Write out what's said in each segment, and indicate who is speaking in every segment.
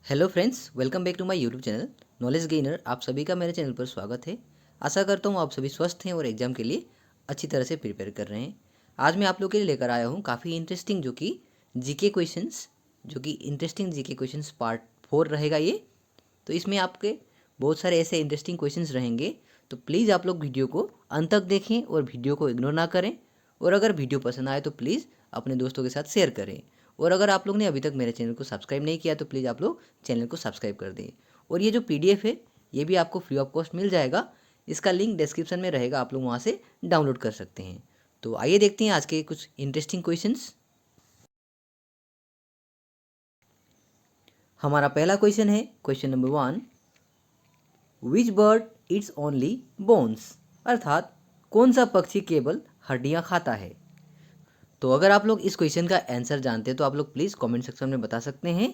Speaker 1: Hello friends, welcome back to my YouTube channel knowledge gainer. आप सभी का मेरे चैनल पर स्वागत है। आशा करता हूँ आप सभी स्वस्थ हैं और एग्जाम के लिए अच्छी तरह से प्रिपेयर कर रहे हैं। आज मैं आप लोग के लिए लेकर आया हूँ काफ़ी इंटरेस्टिंग जो कि इंटरेस्टिंग जीके क्वेश्चंस पार्ट 4 रहेगा ये। तो इसमें आपके बहुत सारे ऐसे इंटरेस्टिंग क्वेश्चंस रहेंगे, तो प्लीज़ आप लोग वीडियो को अंत तक देखें और वीडियो को इग्नोर ना करें। और अगर वीडियो पसंद आए तो प्लीज़ अपने दोस्तों के साथ शेयर करें। और अगर आप लोग ने अभी तक मेरे चैनल को सब्सक्राइब नहीं किया तो प्लीज़ आप लोग चैनल को सब्सक्राइब कर दें। और ये जो पीडीएफ है ये भी आपको फ्री ऑफ कॉस्ट मिल जाएगा। इसका लिंक डिस्क्रिप्शन में रहेगा, आप लोग वहाँ से डाउनलोड कर सकते हैं। तो आइए देखते हैं आज के कुछ इंटरेस्टिंग क्वेश्चंस। हमारा पहला क्वेश्चन है question number 1, which bird it's only bones, अर्थात कौन सा पक्षी केवल हड्डियाँ खाता है। तो अगर आप लोग इस क्वेश्चन का आंसर जानते हैं तो आप लोग प्लीज़ कमेंट सेक्शन में बता सकते हैं।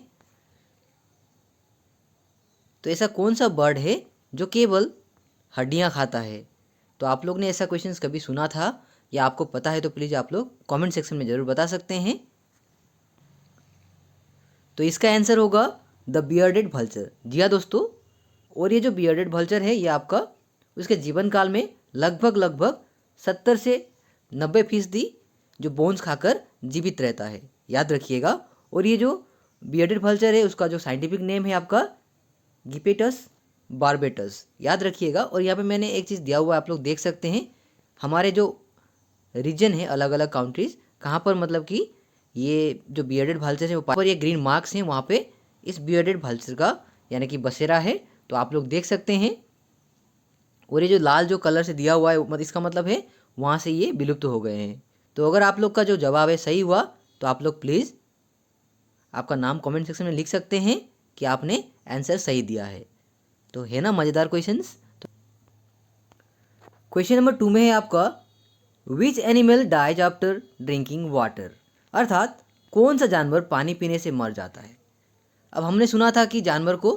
Speaker 1: तो ऐसा कौन सा बर्ड है जो केवल हड्डियाँ खाता है। तो आप लोग ने ऐसा क्वेश्चन कभी सुना था या आपको पता है तो प्लीज़ आप लोग कमेंट सेक्शन में ज़रूर बता सकते हैं। तो इसका आंसर होगा द बियर्डेड भल्चर। जी हाँ दोस्तों, और ये जो बियर्डेड भल्चर है ये आपका उसके जीवन काल में लगभग 70 से 90% जो बोन्स खाकर जीवित रहता है, याद रखिएगा। और ये जो बियर्डेड भल्चर है उसका जो साइंटिफिक नेम है आपका गिपेटस बार्बेटस, याद रखिएगा। और यहाँ पे मैंने एक चीज़ दिया हुआ है, आप लोग देख सकते हैं हमारे जो रीजन है अलग अलग कंट्रीज़ कहाँ पर मतलब कि ये जो बियर्डेड भालचर है वो पर ये ग्रीन मार्क्स हैं वहाँ पे इस बियर्डेड भालचर का यानी कि बसेरा है, तो आप लोग देख सकते हैं। और ये जो लाल जो कलर से दिया हुआ है इसका मतलब है वहाँ से ये विलुप्त हो गए हैं। तो अगर आप लोग का जो जवाब है सही हुआ तो आप लोग प्लीज़ आपका नाम कमेंट सेक्शन में लिख सकते हैं कि आपने आंसर सही दिया है। तो है ना मज़ेदार क्वेश्चंस। तो क्वेश्चन नंबर 2 में है आपका which animal dies after drinking water, अर्थात कौन सा जानवर पानी पीने से मर जाता है। अब हमने सुना था कि जानवर को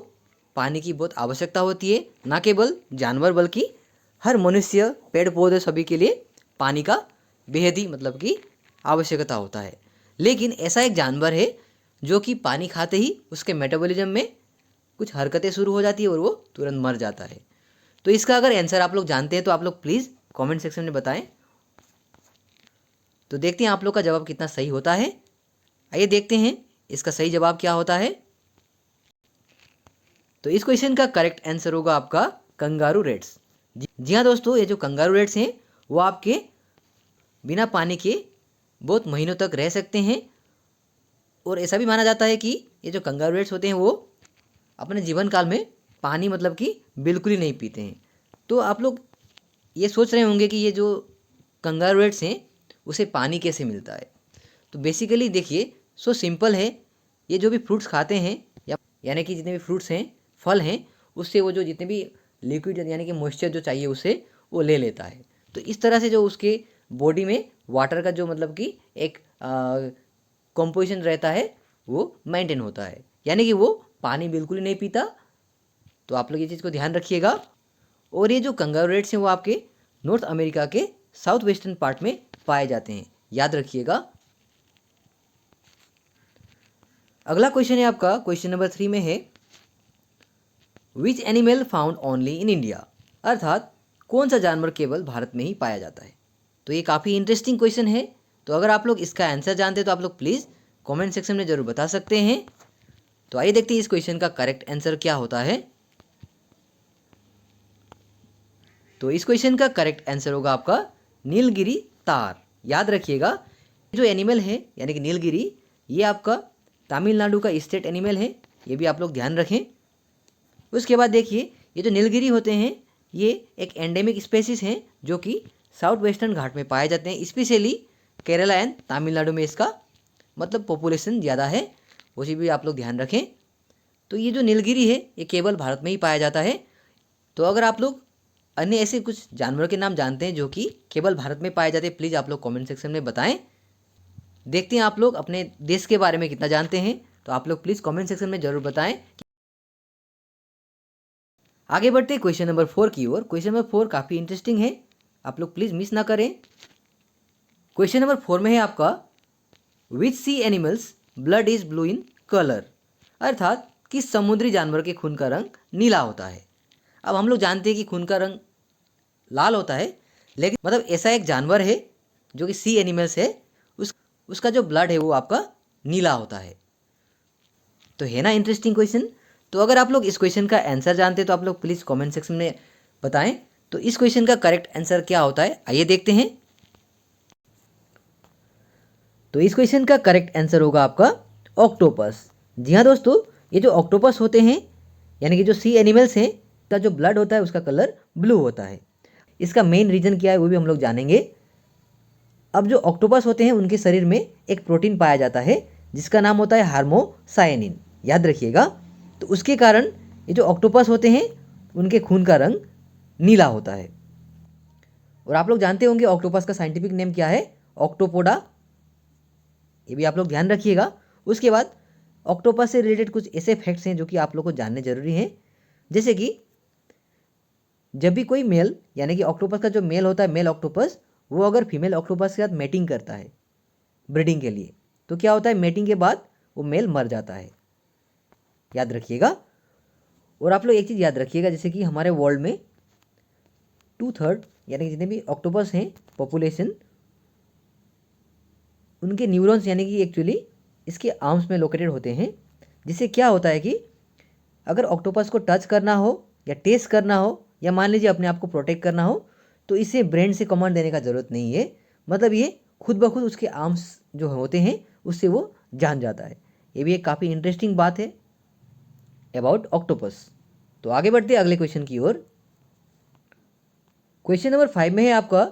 Speaker 1: पानी की बहुत आवश्यकता होती है, ना केवल जानवर बल्कि हर मनुष्य पेड़ पौधे सभी के लिए पानी का बेहद ही मतलब कि आवश्यकता होता है। लेकिन ऐसा एक जानवर है जो कि पानी खाते ही उसके मेटाबॉलिज्म में कुछ हरकतें शुरू हो जाती है और वो तुरंत मर जाता है। तो इसका अगर आंसर आप लोग जानते हैं तो आप लोग प्लीज़ कमेंट सेक्शन में बताएं। तो देखते हैं आप लोग का जवाब कितना सही होता है। आइए देखते हैं इसका सही जवाब क्या होता है। तो इस क्वेश्चन का करेक्ट आंसर होगा आपका कंगारू रेट्स। जी हाँ दोस्तों, ये जो कंगारू रेट्स हैं वो आपके बिना पानी के बहुत महीनों तक रह सकते हैं। और ऐसा भी माना जाता है कि ये जो कंगारू रेट्स होते हैं वो अपने जीवन काल में पानी मतलब कि बिल्कुल ही नहीं पीते हैं। तो आप लोग ये सोच रहे होंगे कि ये जो कंगारू रेट्स हैं उसे पानी कैसे मिलता है। तो बेसिकली देखिए सो सिंपल है, ये जो भी फ्रूट्स खाते हैं यानी कि जितने भी फ्रूट्स हैं फल हैं उससे वो जो जितने भी लिक्विड यानी कि मॉइस्चर जो चाहिए उसे वो ले लेता है। तो इस तरह से जो उसके बॉडी में वाटर का जो मतलब कि एक कंपोजिशन रहता है वो मेंटेन होता है, यानी कि वो पानी बिल्कुल ही नहीं पीता। तो आप लोग ये चीज़ को ध्यान रखिएगा। और ये जो कंगारू रेट्स हैं वो आपके नॉर्थ अमेरिका के साउथ वेस्टर्न पार्ट में पाए जाते हैं, याद रखिएगा। अगला क्वेश्चन है आपका क्वेश्चन नंबर 3 में है which animal found only in India, अर्थात कौन सा जानवर केवल भारत में ही पाया जाता है। तो ये काफ़ी इंटरेस्टिंग क्वेश्चन है। तो अगर आप लोग इसका आंसर जानते हैं तो आप लोग प्लीज़ कमेंट सेक्शन में ज़रूर बता सकते हैं। तो आइए देखते हैं इस क्वेश्चन का करेक्ट आंसर क्या होता है। तो इस क्वेश्चन का करेक्ट आंसर होगा आपका नीलगिरी तार, याद रखिएगा। जो एनिमल है यानी कि नीलगिरी ये आपका तमिलनाडु का स्टेट एनिमल है, ये भी आप लोग ध्यान रखें। उसके बाद देखिए ये जो नीलगिरी होते हैं ये एक एंडेमिक स्पेसिस हैं जो कि साउथ वेस्टर्न घाट में पाए जाते हैं, स्पेशली केरला एंड तमिलनाडु में इसका मतलब पॉपुलेशन ज़्यादा है, उसी भी आप लोग ध्यान रखें। तो ये जो नीलगिरी है ये केवल भारत में ही पाया जाता है। तो अगर आप लोग अन्य ऐसे कुछ जानवरों के नाम जानते हैं जो कि केवल भारत में पाए जाते हैं, प्लीज़ आप लोग कमेंट सेक्शन में बताएं। देखते हैं आप लोग अपने देश के बारे में कितना जानते हैं। तो आप लोग प्लीज़ कमेंट सेक्शन में ज़रूर बताएं। आगे बढ़ते हैं क्वेश्चन नंबर 4 की ओर। क्वेश्चन नंबर 4 काफ़ी इंटरेस्टिंग है, आप लोग प्लीज़ मिस ना करें। क्वेश्चन नंबर 4 में है आपका which sea animals blood is blue in colour, अर्थात किस समुद्री जानवर के खून का रंग नीला होता है? अब हम लोग जानते हैं कि खून का रंग लाल होता है, लेकिन मतलब ऐसा एक जानवर है जो कि सी एनिमल्स है, उसका जो ब्लड है वो आपका नीला होता है। तो है ना इंटरेस्टिंग क्वेश्चन। तो अगर आप लोग इस क्वेश्चन का आंसर जानते हैं तो आप लोग प्लीज़ कमेंट सेक्शन में बताएं। तो इस क्वेश्चन का करेक्ट आंसर क्या होता है, आइए देखते हैं। तो इस क्वेश्चन का करेक्ट आंसर होगा आपका ऑक्टोपस। जी हाँ दोस्तों, ये जो ऑक्टोपस होते हैं यानी कि जो सी एनिमल्स हैं, का जो ब्लड होता है उसका कलर ब्लू होता है। इसका मेन रीज़न क्या है वो भी हम लोग जानेंगे। अब जो ऑक्टोपस होते हैं उनके शरीर में एक प्रोटीन पाया जाता है जिसका नाम होता है हार्मोसायनिन, याद रखिएगा। तो उसके कारण ये जो ऑक्टोपस होते हैं उनके खून का रंग नीला होता है। और आप लोग जानते होंगे ऑक्टोपस का साइंटिफिक नेम क्या है, ऑक्टोपोडा, ये भी आप लोग ध्यान रखिएगा। उसके बाद ऑक्टोपस से रिलेटेड कुछ ऐसे फैक्ट्स हैं जो कि आप लोग को जानने जरूरी हैं, जैसे कि जब भी कोई मेल यानी कि ऑक्टोपस का जो मेल होता है, मेल ऑक्टोपस, वो अगर फीमेल ऑक्टोपस के साथ मेटिंग करता है ब्रीडिंग के लिए, तो क्या होता है, मेटिंग के बाद वो मेल मर जाता है, याद रखिएगा। और आप लोग एक चीज़ याद रखिएगा, जैसे कि हमारे वर्ल्ड में 2/3 यानी कि जितने भी ऑक्टोपस हैं पॉपुलेशन, उनके न्यूरॉन्स यानी कि एक्चुअली इसके आर्म्स में लोकेटेड होते हैं। जिससे क्या होता है कि अगर ऑक्टोपस को टच करना हो या टेस्ट करना हो या मान लीजिए अपने आप को प्रोटेक्ट करना हो, तो इसे ब्रेन से कमांड देने का ज़रूरत नहीं है। मतलब ये खुद ब खुद उसके आर्म्स जो होते हैं उससे वो जान जाता है। ये भी एक काफ़ी इंटरेस्टिंग बात है अबाउट ऑक्टोपस। तो आगे बढ़ते हैं अगले क्वेश्चन की ओर। क्वेश्चन नंबर 5 में है आपका,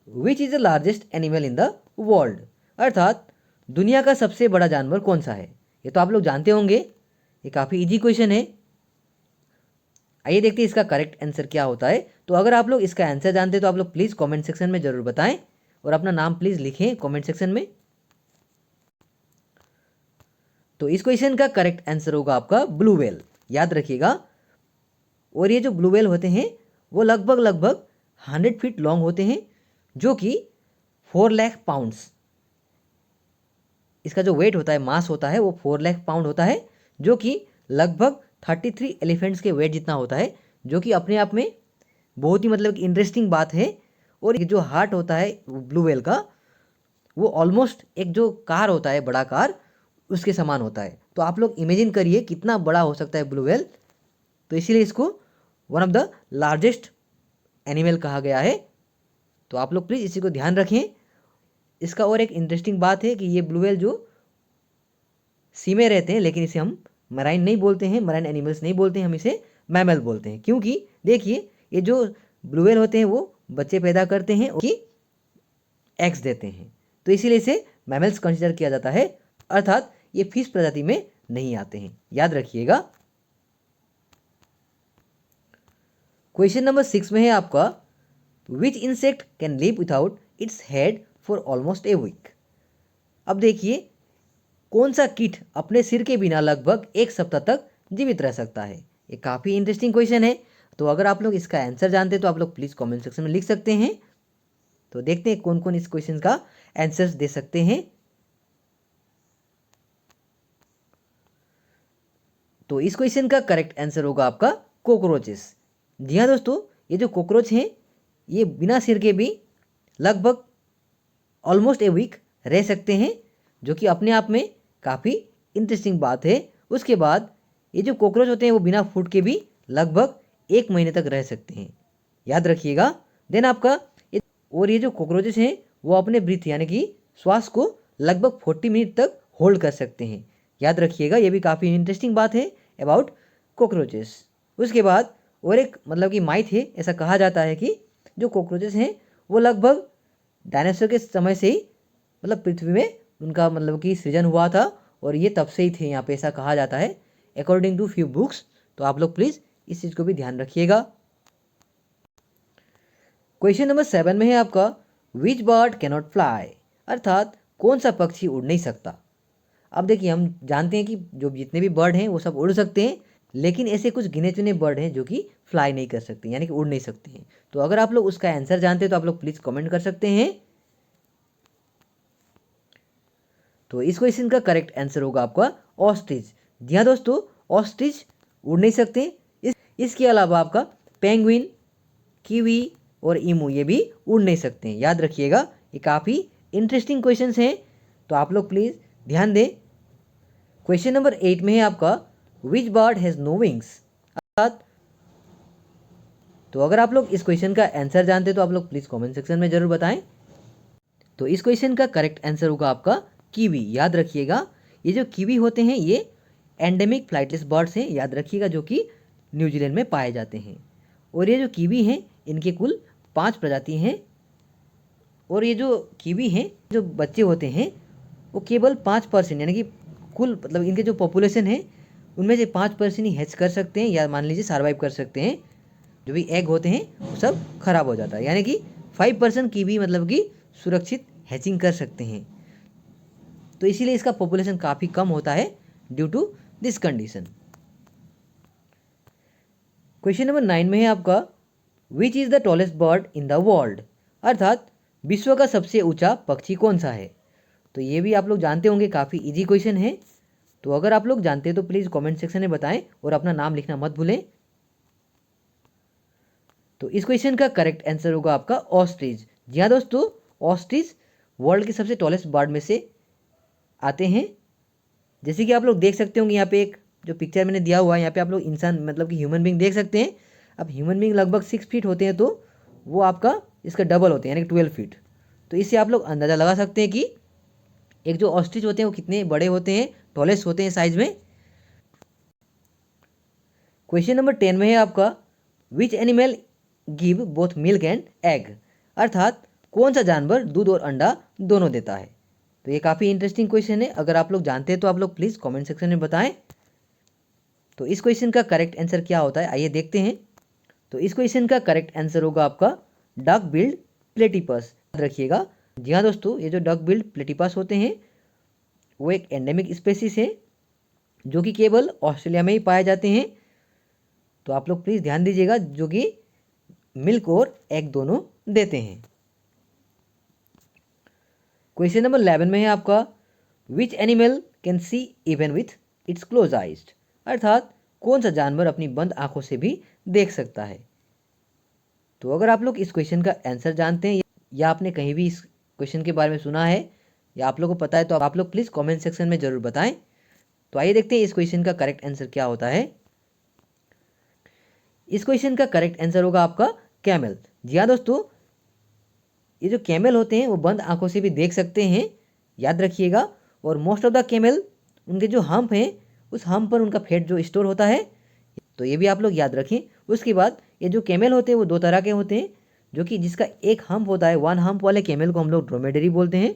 Speaker 1: which is the largest animal in the world, अर्थात दुनिया का सबसे बड़ा जानवर कौन सा है। ये तो आप लोग जानते होंगे, ये काफ़ी इजी क्वेश्चन है। आइए देखते हैं इसका करेक्ट आंसर क्या होता है। तो अगर आप लोग इसका आंसर जानते हैं तो आप लोग प्लीज़ कमेंट सेक्शन में ज़रूर बताएं और अपना नाम प्लीज़ लिखें कमेंट सेक्शन में। तो इस क्वेश्चन का करेक्ट आंसर होगा आपका ब्लू व्हेल, याद रखिएगा। और ये जो ब्लू व्हेल होते हैं वो लगभग 100 फीट लॉन्ग होते हैं, जो कि 4 लाख पाउंड्स, इसका जो वेट होता है, मास होता है, वो 4 लाख पाउंड होता है, जो कि लगभग 33 एलिफेंट्स के वेट जितना होता है, जो कि अपने आप में बहुत ही मतलब इंटरेस्टिंग बात है। और जो हार्ट होता है ब्लू व्हेल का, वो ऑलमोस्ट एक जो कार होता है, बड़ा कार, उसके समान होता है। तो आप लोग इमेजिन करिए कितना बड़ा हो सकता है ब्लू व्हेल। तो इसीलिए इसको one of the largest animal कहा गया है। तो आप लोग प्लीज़ इसी को ध्यान रखें। इसका और एक इंटरेस्टिंग बात है कि ये ब्लू व्हेल जो सी में रहते हैं, लेकिन इसे हम मराइन नहीं बोलते हैं, मराइन एनिमल्स नहीं बोलते हैं, हम इसे मैमल बोलते हैं। क्योंकि देखिए ये जो ब्लू व्हेल होते हैं वो बच्चे पैदा करते हैं कि एग्स देते हैं, तो इसीलिए इसे मैमल्स कंसिडर किया जाता है, अर्थात ये फिश प्रजाति में नहीं आते हैं, याद रखिएगा। क्वेश्चन नंबर 6 में है आपका, which insect can live without its head for almost a week. अब देखिए कौन सा कीट अपने सिर के बिना लगभग 1 सप्ताह तक जीवित रह सकता है। ये काफ़ी इंटरेस्टिंग क्वेश्चन है। तो अगर आप लोग इसका आंसर जानते हैं तो आप लोग प्लीज़ कमेंट सेक्शन में लिख सकते हैं। तो देखते हैं कौन कौन इस क्वेश्चन का आंसर्स दे सकते हैं। तो इस क्वेश्चन का करेक्ट आंसर होगा आपका कॉकरोचेस। जी हाँ दोस्तों, ये जो कॉकरोच हैं ये बिना सिर के भी लगभग ऑलमोस्ट ए वीक रह सकते हैं, जो कि अपने आप में काफ़ी इंटरेस्टिंग बात है। उसके बाद ये जो कॉकरोच होते हैं वो बिना फूड के भी लगभग 1 महीने तक रह सकते हैं, याद रखिएगा। देन आपका और ये जो कॉकरोचेस हैं वो अपने ब्रीथ यानी कि श्वास को लगभग 40 मिनट तक होल्ड कर सकते हैं, याद रखिएगा। ये भी काफ़ी इंटरेस्टिंग बात है अबाउट कॉकरोचेस। उसके बाद और एक मतलब कि माइथ है, ऐसा कहा जाता है कि जो कॉकरोचेस हैं वो लगभग डायनासोर के समय से ही मतलब पृथ्वी में उनका मतलब कि सृजन हुआ था और ये तब से ही थे यहाँ पे, ऐसा कहा जाता है अकॉर्डिंग टू फ्यू बुक्स। तो आप लोग प्लीज़ इस चीज़ को भी ध्यान रखिएगा। क्वेश्चन नंबर 7 में है आपका, विच बर्ड कैनॉट फ्लाई, अर्थात कौन सा पक्षी उड़ नहीं सकता। अब देखिए हम जानते हैं कि जो जितने भी बर्ड हैं वो सब उड़ सकते हैं, लेकिन ऐसे कुछ गिने चुने बर्ड हैं जो कि फ्लाई नहीं कर सकते यानी कि उड़ नहीं सकते हैं। तो अगर आप लोग उसका आंसर जानते हैं तो आप लोग प्लीज़ कमेंट कर सकते हैं। तो इस क्वेश्चन का करेक्ट आंसर होगा आपका ऑस्ट्रिच। जी हाँ दोस्तों, ऑस्ट्रिच उड़ नहीं सकते। इसके अलावा आपका पेंगुइन, कीवी और ईमू ये भी उड़ नहीं सकते हैं। याद रखिएगा, ये काफ़ी इंटरेस्टिंग क्वेश्चंस हैं, तो आप लोग प्लीज़ ध्यान दें। क्वेश्चन नंबर 8 में है आपका विच बर्ड हैज़ नो विंग्स। अर्थात तो अगर आप लोग इस क्वेश्चन का आंसर जानते हैं तो आप लोग प्लीज़ कमेंट सेक्शन में ज़रूर बताएं। तो इस क्वेश्चन का करेक्ट आंसर होगा आपका कीवी। याद रखिएगा, ये जो कीवी होते हैं ये एंडेमिक फ्लाइटलेस बर्ड्स हैं, याद रखिएगा, जो कि न्यूजीलैंड में पाए जाते हैं। और ये जो कीवी हैं इनके कुल 5 प्रजाति हैं। और ये जो कीवी हैं, जो बच्चे होते हैं वो केवल 5% यानी कि कुल मतलब इनके जो पॉपुलेशन है उनमें से 5% ही हैच कर सकते हैं, या मान लीजिए सर्वाइव कर सकते हैं। जो भी एग होते हैं वो सब खराब हो जाता है, यानी कि 5% कीवी मतलब कि सुरक्षित हैचिंग कर सकते हैं। तो इसीलिए इसका पॉपुलेशन काफ़ी कम होता है due to this condition. Question number 9 में है आपका which is the tallest bird in the world. अर्थात विश्व का सबसे ऊंचा पक्षी कौन सा है। तो ये भी आप लोग जानते होंगे, काफ़ी इजी क्वेश्चन है। तो अगर आप लोग जानते हैं तो प्लीज़ कमेंट सेक्शन में बताएं और अपना नाम लिखना मत भूलें। तो इस क्वेश्चन का करेक्ट आंसर होगा आपका ऑस्ट्रिच। जी हाँ दोस्तों, ऑस्ट्रिच वर्ल्ड के सबसे टॉलेस्ट बर्ड में से आते हैं। जैसे कि आप लोग देख सकते होंगे यहाँ पे एक जो पिक्चर मैंने दिया हुआ है, यहाँ पे आप लोग इंसान मतलब कि ह्यूमन बींग देख सकते हैं। अब ह्यूमन बींग लगभग 6 फीट होते हैं, तो वो आपका इसका डबल होते हैं यानी कि 12 फीट। तो इससे आप लोग अंदाज़ा लगा सकते हैं कि एक जो ऑस्ट्रिच होते हैं वो कितने बड़े होते हैं, टॉलेस्ट होते हैं साइज में। क्वेश्चन नंबर 10 में है आपका which animal give both milk and egg. अर्थात कौन सा जानवर दूध और अंडा दोनों देता है। तो ये काफ़ी इंटरेस्टिंग क्वेश्चन है, अगर आप लोग जानते हैं तो आप लोग प्लीज़ कमेंट सेक्शन में बताएं। तो इस क्वेश्चन का करेक्ट आंसर क्या होता है, आइए देखते हैं। तो इस क्वेश्चन का करेक्ट आंसर होगा आपका डक बिल्ड प्लेटिपस। याद रखिएगा, जी हाँ दोस्तों, ये जो डक बिल्ड प्लेटिपस होते हैं वो एक एंडेमिक स्पेसीज है जो कि केवल ऑस्ट्रेलिया में ही पाए जाते हैं। तो आप लोग प्लीज़ ध्यान दीजिएगा, जो कि मिल्क और एग दोनों देते हैं। क्वेश्चन नंबर 11 में है आपका which animal can see even with its close eyes. अर्थात कौन सा जानवर अपनी बंद आंखों से भी देख सकता है। तो अगर आप लोग इस क्वेश्चन का आंसर जानते हैं या आपने कहीं भी इस क्वेश्चन के बारे में सुना है या आप लोगों को पता है तो आप लोग प्लीज़ कमेंट सेक्शन में ज़रूर बताएं। तो आइए देखते हैं इस क्वेश्चन का करेक्ट आंसर क्या होता है। इस क्वेश्चन का करेक्ट आंसर होगा आपका कैमल। जी हाँ दोस्तों, ये जो कैमल होते हैं वो बंद आंखों से भी देख सकते हैं, याद रखिएगा। और मोस्ट ऑफ द कैमल उनके जो हम्प हैं उस हम्प पर उनका फैट जो स्टोर होता है, तो ये भी आप लोग याद रखें। उसके बाद ये जो कैमल होते हैं वो 2 तरह के होते हैं, जो कि जिसका एक हम्प होता है, 1 हम्प वाले कैमल को हम लोग ड्रोमेडरी बोलते हैं।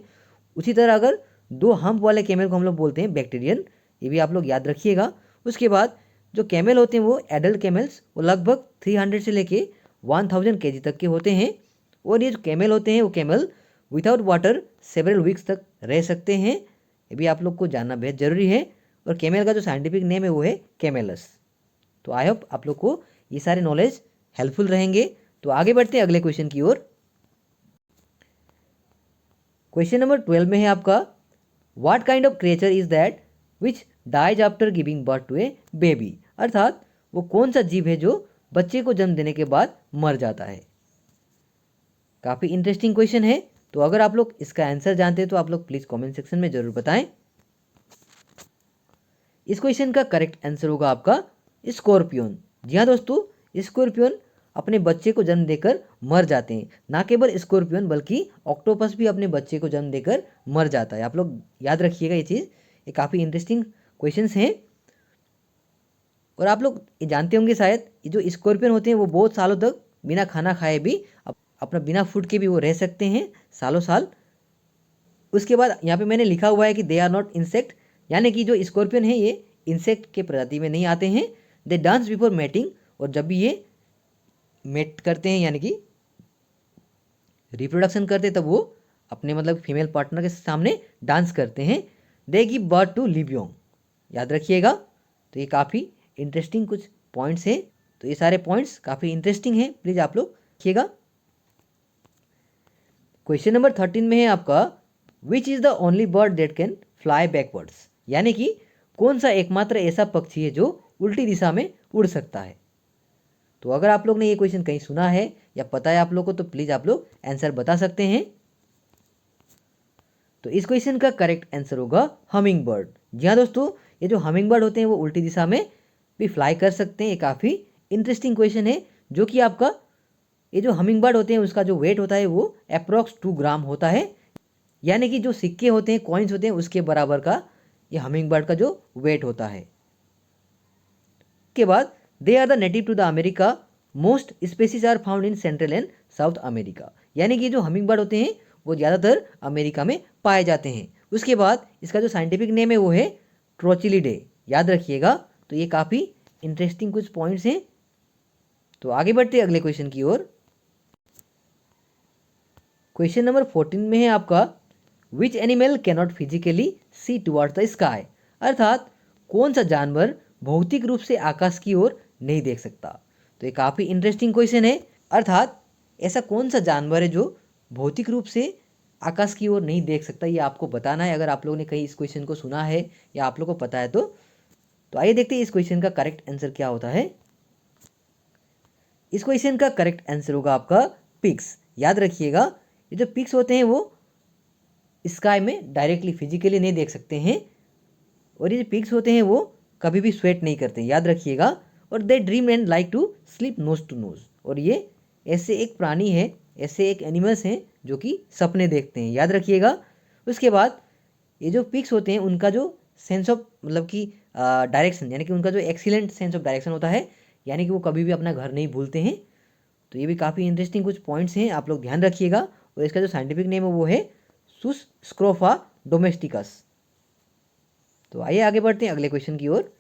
Speaker 1: उसी तरह अगर 2 हम्प वाले कैमल को हम लोग बोलते हैं बैक्टीरियन, ये भी आप लोग याद रखिएगा। उसके बाद जो कैमल होते हैं वो एडल्ट कैमल्स, वो लगभग 300 से लेके 1000 kg तक के होते हैं। और ये जो कैमल होते हैं वो camel without water several weeks तक रह सकते हैं, ये भी आप लोग को जानना बेहद ज़रूरी है। और कैमल का जो साइंटिफिक नेम है वो है कैमेलस। तो आई होप आप लोग को ये सारे नॉलेज हेल्पफुल रहेंगे। तो आगे बढ़ते हैं अगले क्वेश्चन की ओर। क्वेश्चन नंबर 12 में है आपका what kind of creature is that which dies after giving birth to a baby. अर्थात वो कौन सा जीव है जो बच्चे को जन्म देने के बाद मर जाता है। काफ़ी इंटरेस्टिंग क्वेश्चन है, तो अगर आप लोग इसका आंसर जानते हैं तो आप लोग प्लीज़ कमेंट सेक्शन में ज़रूर बताएं। इस क्वेश्चन का करेक्ट आंसर होगा आपका स्कॉर्पियन। जी हाँ दोस्तों, स्कॉर्पियन अपने बच्चे को जन्म देकर मर जाते हैं। ना केवल स्कॉर्पियन बल्कि ऑक्टोपस भी अपने बच्चे को जन्म देकर मर जाता है। आप लोग याद रखिएगा ये चीज़, ये काफ़ी इंटरेस्टिंग क्वेश्चंस हैं। और आप लोग ये जानते होंगे शायद, ये जो स्कॉर्पियन होते हैं वो बहुत सालों तक बिना खाना खाए भी अपना बिना फूड के भी वो रह सकते हैं सालों साल। उसके बाद यहाँ पे मैंने लिखा हुआ है कि दे आर नॉट इंसेक्ट, यानी कि जो स्कॉर्पियन है ये इंसेक्ट के प्रजाति में नहीं आते हैं। दे डांस बिफोर मेटिंग, और जब भी ये मेट करते हैं यानी कि रिप्रोडक्शन करते हैं तब वो अपने मतलब फीमेल पार्टनर के सामने डांस करते हैं। दे गिव बर्थ टू लिबियोंग, याद रखिएगा। तो ये काफ़ी इंटरेस्टिंग कुछ पॉइंट्स हैं, तो ये सारे पॉइंट्स काफ़ी इंटरेस्टिंग हैं, प्लीज़ आप लोग रखिएगा। क्वेश्चन नंबर 13 में है आपका which is the only bird that can fly backwards. यानी कि कौन सा एकमात्र ऐसा पक्षी है जो उल्टी दिशा में उड़ सकता है? तो अगर आप लोग ने ये क्वेश्चन कहीं सुना है या पता है आप लोग को तो प्लीज़ आप लोग आंसर बता सकते हैं। तो इस क्वेश्चन का करेक्ट आंसर होगा हमिंग बर्ड। जी हाँ दोस्तों, ये जो हमिंग बर्ड होते हैं वो उल्टी दिशा में भी फ्लाई कर सकते हैं। ये काफ़ी इंटरेस्टिंग क्वेश्चन है, जो कि आपका ये जो हमिंग बर्ड होते हैं उसका जो वेट होता है वो अप्रॉक्स 2 ग्राम होता है, यानी कि जो सिक्के होते हैं, कॉइन्स होते हैं, उसके बराबर का ये हमिंग बर्ड का जो वेट होता है। के बाद they are the native to the America, most species are found in central and south America, यानी कि जो हमिंग बर्ड होते हैं वो ज़्यादातर अमेरिका में पाए जाते हैं। उसके बाद इसका जो साइंटिफिक नेम है वो है ट्रोचिलिडे, याद रखिएगा। तो ये काफ़ी इंटरेस्टिंग कुछ पॉइंट्स हैं। तो आगे बढ़ते हैं अगले क्वेश्चन की ओर। क्वेश्चन नंबर 14 में है आपका, which animal cannot physically see towards the sky, अर्थात कौन सा जानवर भौतिक रूप से आकाश की ओर नहीं देख सकता। तो ये काफ़ी इंटरेस्टिंग क्वेश्चन है, अर्थात ऐसा कौन सा जानवर है जो भौतिक रूप से आकाश की ओर नहीं देख सकता, ये आपको बताना है। अगर आप लोगों ने कहीं इस क्वेश्चन को सुना है या आप लोग को पता है तो आइए देखते हैं इस क्वेश्चन का करेक्ट आंसर क्या होता है। इस क्वेश्चन का करेक्ट आंसर होगा आपका पिग्स। याद रखिएगा, ये जो पिग्स होते हैं वो स्काई में डायरेक्टली फिजिकली नहीं देख सकते हैं, और ये जो पिग्स होते हैं वो कभी भी स्वेट नहीं करते, याद रखिएगा। और they dream and like to sleep nose to nose, और ये ऐसे एक प्राणी है, ऐसे एक एनिमल्स हैं जो कि सपने देखते हैं, याद रखिएगा। उसके बाद ये जो पिग्स होते हैं उनका जो सेंस ऑफ मतलब कि डायरेक्शन, यानी कि उनका जो एक्सीलेंट सेंस ऑफ डायरेक्शन होता है, यानी कि वो कभी भी अपना घर नहीं भूलते हैं। तो ये भी काफ़ी इंटरेस्टिंग कुछ पॉइंट्स हैं, आप लोग ध्यान रखिएगा। और इसका जो साइंटिफिक नेम है वो है सुस स्क्रोफा डोमेस्टिकस। तो आइए आगे बढ़ते हैं अगले क्वेश्चन की ओर।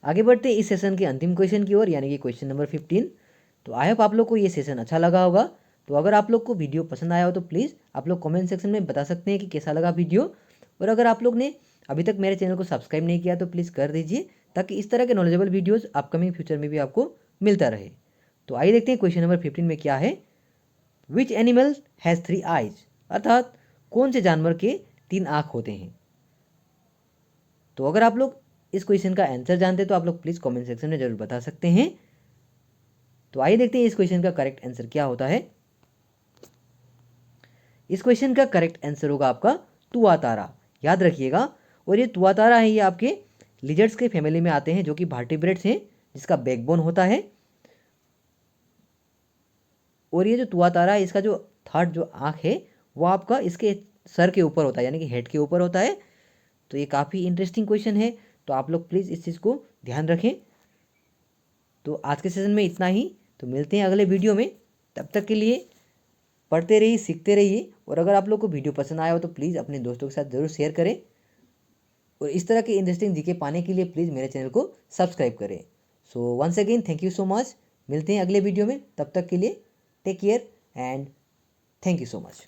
Speaker 1: आगे बढ़ते हैं इस सेशन के अंतिम क्वेश्चन की ओर, यानी कि क्वेश्चन नंबर 15। तो आई होप आप लोग को ये सेशन अच्छा लगा होगा। तो अगर आप लोग को वीडियो पसंद आया हो तो प्लीज़ आप लोग कमेंट सेक्शन में बता सकते हैं कि कैसा लगा वीडियो। और अगर आप लोग ने अभी तक मेरे चैनल को सब्सक्राइब नहीं किया तो प्लीज़ कर दीजिए, ताकि इस तरह के नॉलेजेबल वीडियोज़ अपकमिंग फ्यूचर में भी आपको मिलता रहे। तो आइए देखते हैं क्वेश्चन नंबर 15 में क्या है। विच एनिमल हैज़ 3 आइज, अर्थात कौन से जानवर के 3 आँख होते हैं। तो अगर आप लोग इस क्वेश्चन का आंसर जानते हैं तो आप लोग प्लीज़ कमेंट सेक्शन में जरूर बता सकते हैं। तो आइए देखते हैं इस क्वेश्चन का करेक्ट आंसर क्या होता है। इस क्वेश्चन का करेक्ट आंसर होगा आपका तुआतारा, याद रखिएगा। और ये तुआतारा है, ये आपके लिजर्ड्स के फैमिली में आते हैं, जो कि वर्टिब्रेट्स हैं, जिसका बैकबोन होता है। और ये जो तुआतारा है, इसका जो थर्ड जो आँख है वो आपका इसके सर के ऊपर होता है, यानी कि हेड के ऊपर होता है। तो ये काफ़ी इंटरेस्टिंग क्वेश्चन है, तो आप लोग प्लीज़ इस चीज़ को ध्यान रखें। तो आज के सेशन में इतना ही, तो मिलते हैं अगले वीडियो में। तब तक के लिए पढ़ते रहिए, सीखते रहिए। और अगर आप लोग को वीडियो पसंद आया हो तो प्लीज़ अपने दोस्तों के साथ ज़रूर शेयर करें। और इस तरह के इंटरेस्टिंग जीके पाने के लिए प्लीज़ मेरे चैनल को सब्सक्राइब करें। So once again thank you so much. मिलते हैं अगले वीडियो में, तब तक के लिए take care and thank you so much.